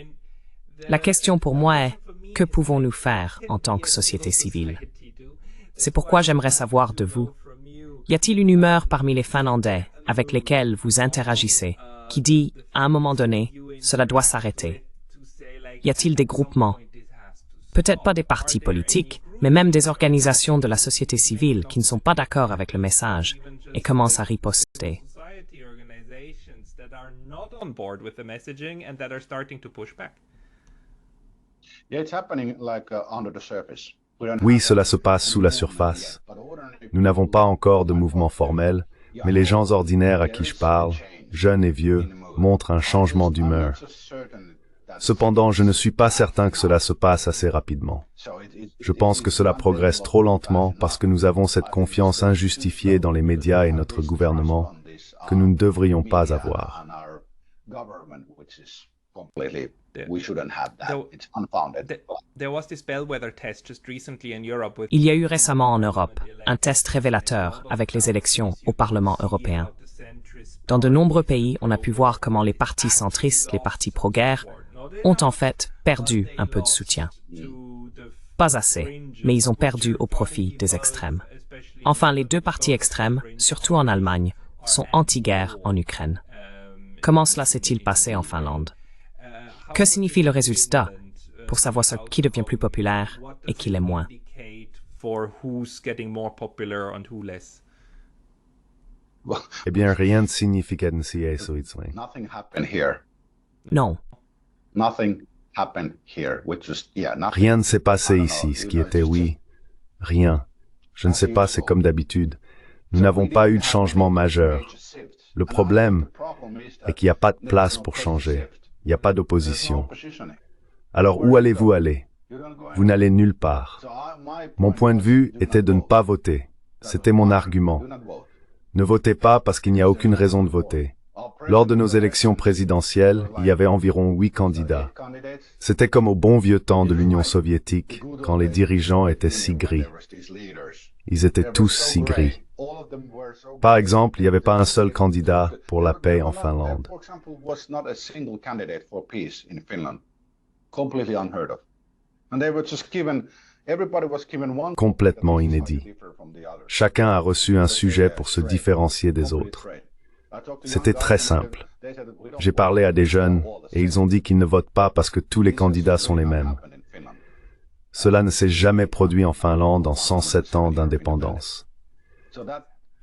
La question pour moi est, que pouvons-nous faire en tant que société civile? C'est pourquoi j'aimerais savoir de vous. Y a-t-il une humeur parmi les Finlandais avec lesquels vous interagissez qui dit, à un moment donné, cela doit s'arrêter? Y a-t-il des groupements? Peut-être pas des partis politiques, mais même des organisations de la société civile qui ne sont pas d'accord avec le message et commencent à riposter. Oui, cela se passe sous la surface. Nous n'avons pas encore de mouvement formel, mais les gens ordinaires à qui je parle, jeunes et vieux, montrent un changement d'humeur. Cependant, je ne suis pas certain que cela se passe assez rapidement. Je pense que cela progresse trop lentement parce que nous avons cette confiance injustifiée dans les médias et notre gouvernement que nous ne devrions pas avoir. Il y a eu récemment en Europe un test révélateur avec les élections au Parlement européen. Dans de nombreux pays, on a pu voir comment les partis centristes, les partis pro-guerre, ont en fait perdu un peu de soutien. Pas assez, mais ils ont perdu au profit des extrêmes. Enfin, les deux partis extrêmes, surtout en Allemagne, sont anti-guerre en Ukraine. Comment cela s'est-il passé en Finlande? Que signifie le résultat pour savoir ce qui devient plus populaire et qui l'est moins? Eh bien, rien de significatif sur Iceland. Non. Rien ne s'est passé ici, ce qui était oui. Rien. Je ne sais pas, c'est comme d'habitude. Nous n'avons pas eu de changement majeur. Le problème est qu'il n'y a pas de place pour changer. Il n'y a pas d'opposition. Alors où allez-vous aller? Vous n'allez nulle part. Mon point de vue était de ne pas voter. C'était mon argument. Ne votez pas parce qu'il n'y a aucune raison de voter. Lors de nos élections présidentielles, il y avait environ 8 candidats. C'était comme au bon vieux temps de l'Union soviétique, quand les dirigeants étaient si gris. Ils étaient tous si gris. Par exemple, il n'y avait pas un seul candidat pour la paix en Finlande. Complètement inédit. Chacun a reçu un sujet pour se différencier des autres. C'était très simple. J'ai parlé à des jeunes et ils ont dit qu'ils ne votent pas parce que tous les candidats sont les mêmes. Cela ne s'est jamais produit en Finlande en 107 ans d'indépendance.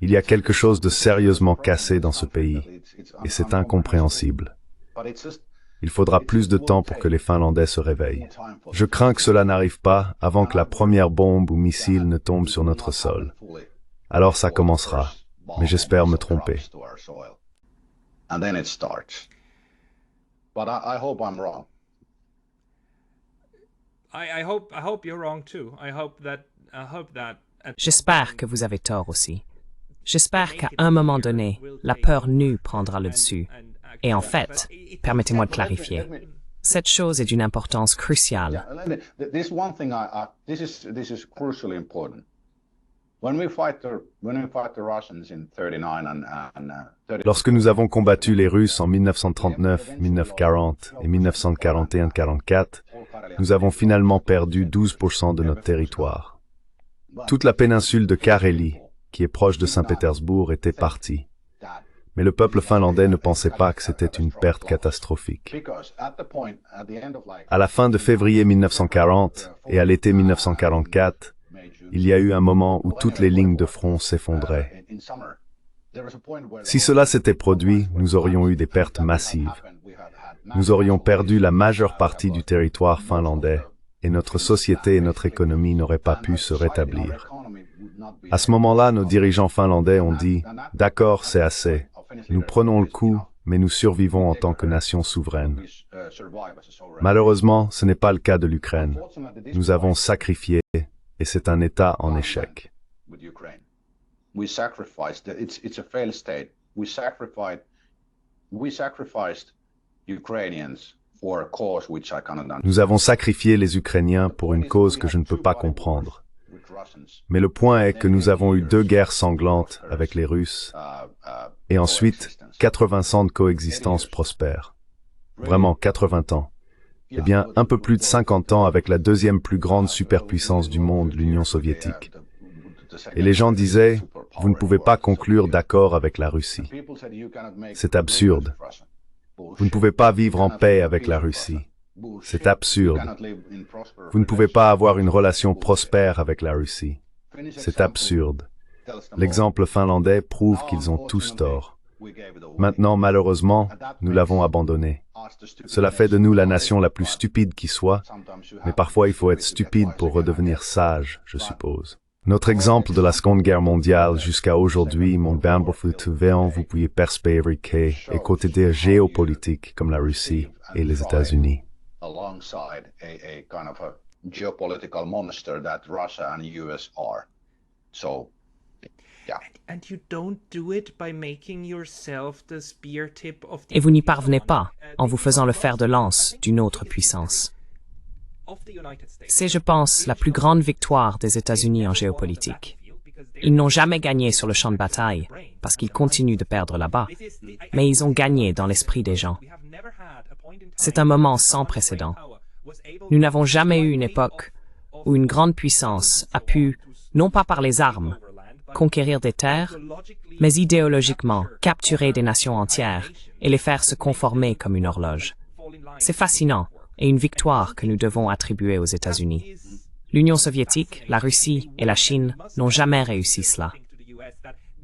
Il y a quelque chose de sérieusement cassé dans ce pays et c'est incompréhensible. Il faudra plus de temps pour que les Finlandais se réveillent. Je crains que cela n'arrive pas avant que la première bombe ou missile ne tombe sur notre sol. Alors ça commencera, mais j'espère me tromper. J'espère que vous avez tort aussi. J'espère qu'à un moment donné, la peur nue prendra le dessus. Et en fait, permettez-moi de clarifier, cette chose est d'une importance cruciale. Lorsque nous avons combattu les Russes en 1939, 1940 et 1941-44, nous avons finalement perdu 12% de notre territoire. Toute la péninsule de Carélie, qui est proche de Saint-Pétersbourg, était partie. Mais le peuple finlandais ne pensait pas que c'était une perte catastrophique. À la fin de février 1940 et à l'été 1944, il y a eu un moment où toutes les lignes de front s'effondraient. Si cela s'était produit, nous aurions eu des pertes massives. Nous aurions perdu la majeure partie du territoire finlandais et notre société et notre économie n'auraient pas pu se rétablir. À ce moment-là, nos dirigeants finlandais ont dit « D'accord, c'est assez. Nous prenons le coup mais nous survivons en tant que nation souveraine. Malheureusement, ce n'est pas le cas de l'Ukraine. Nous avons sacrifié, et c'est un État en échec. We sacrificed. It's a failed state. We sacrificed Ukrainians for a cause which I cannot understand. Nous avons sacrifié les Ukrainiens pour une cause que je ne peux pas comprendre. Mais le point est que nous avons eu 2 guerres sanglantes avec les Russes et ensuite 80 ans de coexistence prospère. Vraiment 80 ans. Eh bien, un peu plus de 50 ans avec la deuxième plus grande superpuissance du monde, l'Union soviétique. Et les gens disaient, vous ne pouvez pas conclure d'accord avec la Russie. C'est absurde. Vous ne pouvez pas vivre en paix avec la Russie. C'est absurde. Vous ne pouvez pas avoir une relation prospère avec la Russie. C'est absurde. L'exemple finlandais prouve qu'ils ont tous tort. Maintenant, malheureusement, nous l'avons abandonné. Cela fait de nous la nation la plus stupide qui soit, mais parfois il faut être stupide pour redevenir sage, je suppose. Notre exemple de la Seconde Guerre mondiale jusqu'à aujourd'hui, mon vous pouvez perspérer et côté des géopolitiques comme la Russie et les États-Unis. Alongside a kind of a geopolitical monster that Russia and the US are. So, yeah. And you don't do it by making yourself the spear tip of the Et vous n'y parvenez pas en vous faisant le fer de lance d'une autre puissance. C'est, je pense, la plus grande victoire des États-Unis en géopolitique. Ils n'ont jamais gagné sur le champ de bataille, parce qu'ils continuent de perdre là-bas, mais ils ont gagné dans l'esprit des gens. C'est un moment sans précédent. Nous n'avons jamais eu une époque où une grande puissance a pu, non pas par les armes, conquérir des terres, mais idéologiquement capturer des nations entières et les faire se conformer comme une horloge. C'est fascinant et une victoire que nous devons attribuer aux États-Unis. L'Union soviétique, la Russie et la Chine n'ont jamais réussi cela.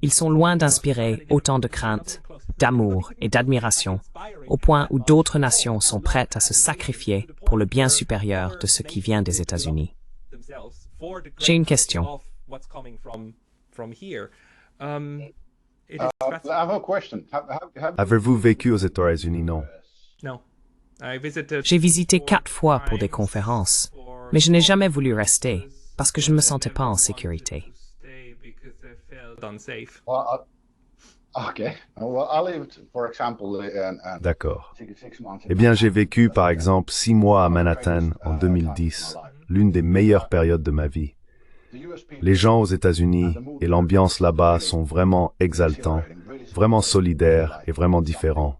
Ils sont loin d'inspirer autant de crainte, d'amour et d'admiration, au point où d'autres nations sont prêtes à se sacrifier pour le bien supérieur de ce qui vient des États-Unis. J'ai une question. Avez-vous vécu aux États-Unis? Non. J'ai J'ai visité 4 fois pour des conférences, mais je n'ai jamais voulu rester parce que je ne me sentais pas en sécurité. Okay. Well, I lived, for example, D'accord. 6 months. Eh bien, j'ai vécu, par exemple, 6 mois à Manhattan en 2010, l'une des meilleures périodes de ma vie. Les gens aux États-Unis et l'ambiance là-bas sont vraiment exaltants, vraiment solidaires et vraiment différents.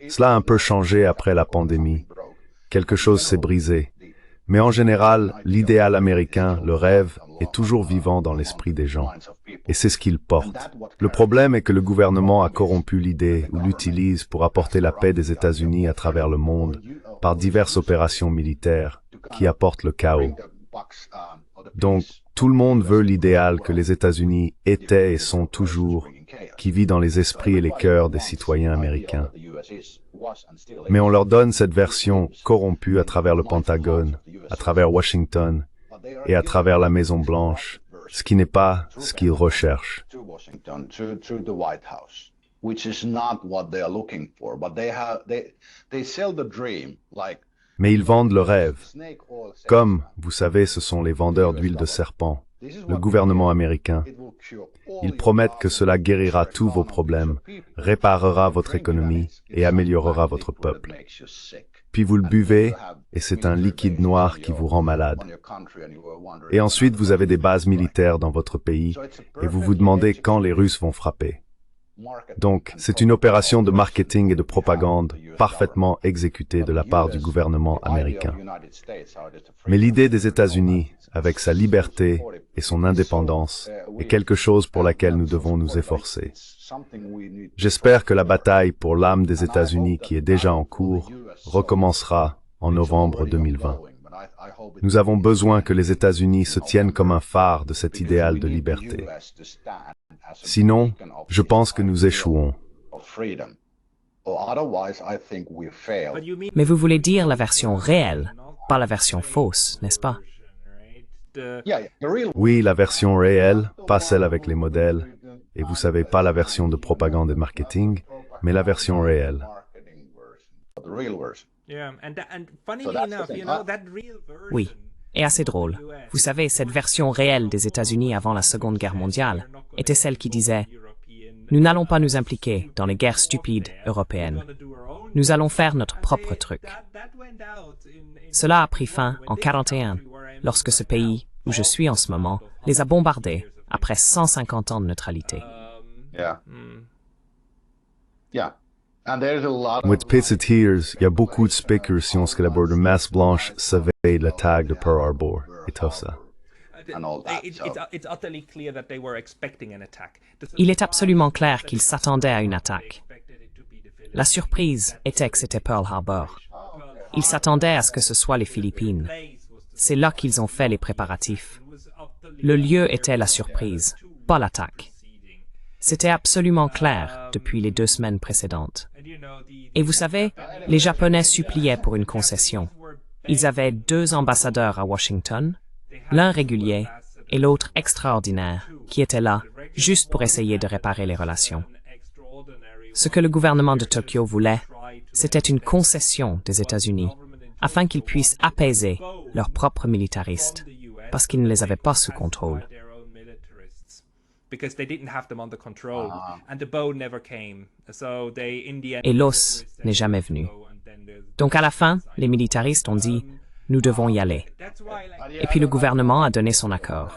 Cela a un peu changé après la pandémie. Quelque chose s'est brisé. Mais en général, l'idéal américain, le rêve, est toujours vivant dans l'esprit des gens. Et c'est ce qu'ils portent. Le problème est que le gouvernement a corrompu l'idée ou l'utilise pour apporter la paix des États-Unis à travers le monde par diverses opérations militaires qui apportent le chaos. Donc, tout le monde veut l'idéal que les États-Unis étaient et sont toujours, qui vit dans les esprits et les cœurs des citoyens américains. Mais on leur donne cette version corrompue à travers le Pentagone, à travers Washington et à travers la Maison-Blanche, ce qui n'est pas ce qu'ils recherchent. Mais ils vendent le rêve. Comme, vous savez, ce sont les vendeurs d'huile de serpent, le gouvernement américain. Ils promettent que cela guérira tous vos problèmes, réparera votre économie et améliorera votre peuple. Puis vous le buvez, et c'est un liquide noir qui vous rend malade. Et ensuite, vous avez des bases militaires dans votre pays, et vous vous demandez quand les Russes vont frapper. Donc, c'est une opération de marketing et de propagande parfaitement exécutée de la part du gouvernement américain. Mais l'idée des États-Unis, avec sa liberté et son indépendance, est quelque chose pour laquelle nous devons nous efforcer. J'espère que la bataille pour l'âme des États-Unis qui est déjà en cours recommencera en novembre 2020. Nous avons besoin que les États-Unis se tiennent comme un phare de cet idéal de liberté. Sinon, je pense que nous échouons. Mais vous voulez dire la version réelle, pas la version fausse, n'est-ce pas? Oui, la version réelle, pas celle avec les modèles, et vous savez pas la version de propagande et de marketing, mais la version réelle. Marketing version, but the real version. Yeah, and funnily So that's the enough, thing. you know, that real version. Oui, et assez drôle. Vous savez, cette version réelle des États-Unis avant la Seconde Guerre mondiale était celle qui disait « Nous n'allons pas nous impliquer dans les guerres stupides européennes. Nous allons faire notre propre truc. » Cela a pris fin en 1941, lorsque ce pays, où je suis en ce moment, les a bombardés après 150 ans de neutralité. Yeah. Yeah. And there's a lot With of Pitsiteers, il y a beaucoup de spéculations que la Masse Blanche savait de l'attaque de Pearl Harbor et tout ça. and all that. It's utterly clear that they were expecting an attack. Il est absolument clair qu'ils s'attendaient à une attaque. La surprise était que c'était Pearl Harbor. Ils s'attendaient à ce que ce soit les Philippines. C'est là qu'ils ont fait les préparatifs. Le lieu était la surprise, pas l'attaque. C'était absolument clair depuis les 2 semaines précédentes. Et vous savez, les Japonais suppliaient pour une concession. Ils avaient 2 ambassadeurs à Washington, l'un régulier et l'autre extraordinaire, qui étaient là juste pour essayer de réparer les relations. Ce que le gouvernement de Tokyo voulait, c'était une concession des États-Unis, afin qu'ils puissent apaiser leurs propres militaristes, parce qu'ils ne les avaient pas sous contrôle. Because they didn't have them under control, and the boat never came. So they, in the end, Et l'os n'est jamais venu. Donc à la fin, les militaristes ont dit « Nous devons y aller ». Et puis le gouvernement a donné son accord.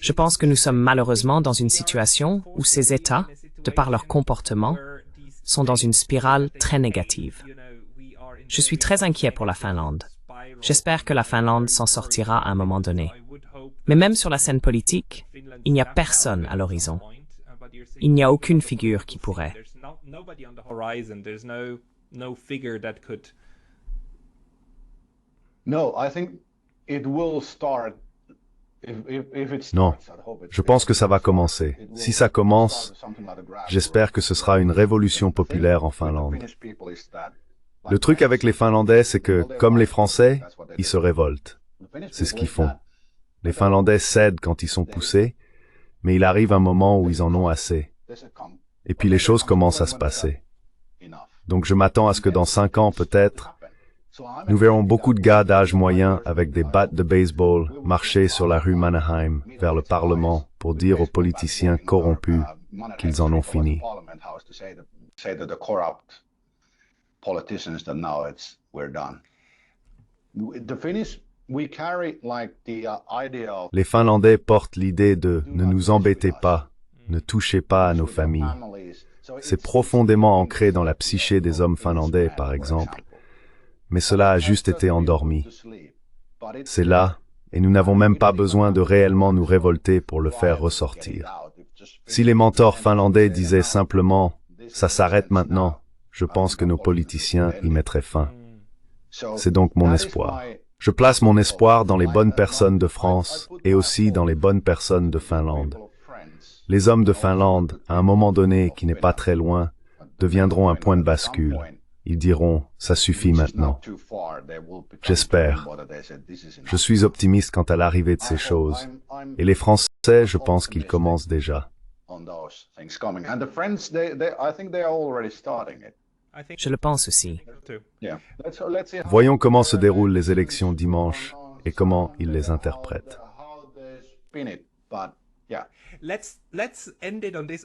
Je pense que nous sommes malheureusement dans une situation où ces États, de par leur comportement, sont dans une spirale très négative. Je suis très inquiet pour la Finlande. J'espère que la Finlande s'en sortira à un moment donné. Mais même sur la scène politique, il n'y a personne à l'horizon. Il n'y a aucune figure qui pourrait. No, I think it will start. If it Non, starts, I hope it je pense que ça va commencer. Si ça commence, something like a grassroots. j'espère que ce sera une révolution populaire en Finlande. Finnish people is that Le truc avec les Finlandais, c'est que, comme les Français, ils se révoltent. C'est ce qu'ils font. Les Finlandais cèdent quand ils sont poussés, mais il arrive un moment où ils en ont assez. Et puis les choses commencent à se passer. Donc je m'attends à ce que dans 5 ans peut-être, nous verrons beaucoup de gars d'âge moyen avec des battes de baseball marcher sur la rue Mannerheim vers le Parlement pour dire aux politiciens corrompus qu'ils en ont fini. Say to the corrupt politicians that now we're done. The Finnish, we carry like the idea of Les Finlandais portent l'idée de « ne nous embêtez pas, ne touchez pas à nos familles ». families. So C'est profondément ancré dans la psyché des hommes finlandais, par exemple, mais cela a juste été endormi. C'est là, et nous n'avons même pas besoin de réellement nous révolter pour le faire ressortir. Si les mentors finlandais disaient simplement « ça s'arrête maintenant », je pense que nos politiciens y mettraient fin. C'est donc mon espoir. Je place mon espoir dans les bonnes personnes de France et aussi dans les bonnes personnes de Finlande. Les hommes de Finlande, à un moment donné qui n'est pas très loin, deviendront un point de bascule. Ils diront « ça suffit maintenant ». J'espère. Je suis optimiste quant à l'arrivée de ces choses. Et les Français, je pense qu'ils commencent déjà. Je le pense aussi. Voyons comment se déroulent les élections dimanche et comment ils les interprètent.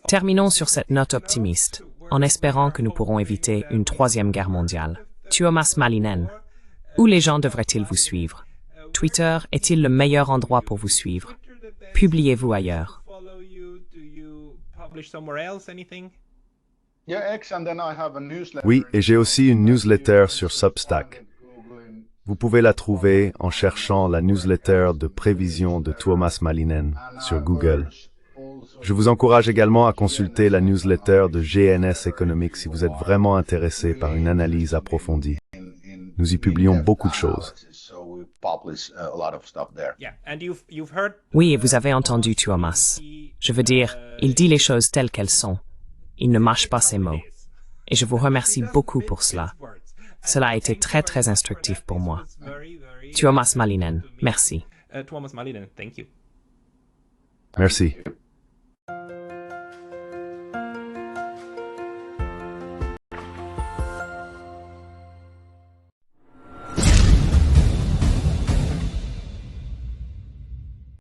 Terminons sur cette note optimiste, en espérant que nous pourrons éviter une 3e guerre mondiale. Tuomas Malinen, où les gens devraient-ils vous suivre? Twitter est-il le meilleur endroit pour vous suivre? Publiez-vous ailleurs? Oui, et j'ai aussi une newsletter sur Substack. Vous pouvez la trouver en cherchant la newsletter de prévision de Tuomas Malinen sur Google. Je vous encourage également à consulter la newsletter de GNS Economics si vous êtes vraiment intéressé par une analyse approfondie. Nous y publions beaucoup de choses. Oui, et vous avez entendu Tuomas. Je veux dire, il dit les choses telles qu'elles sont. Il ne mâche pas ses mots. Et je vous remercie beaucoup pour cela. Cela a été très très instructif pour moi. Tuomas Malinen, merci. Tuomas Malinen, thank you. Merci.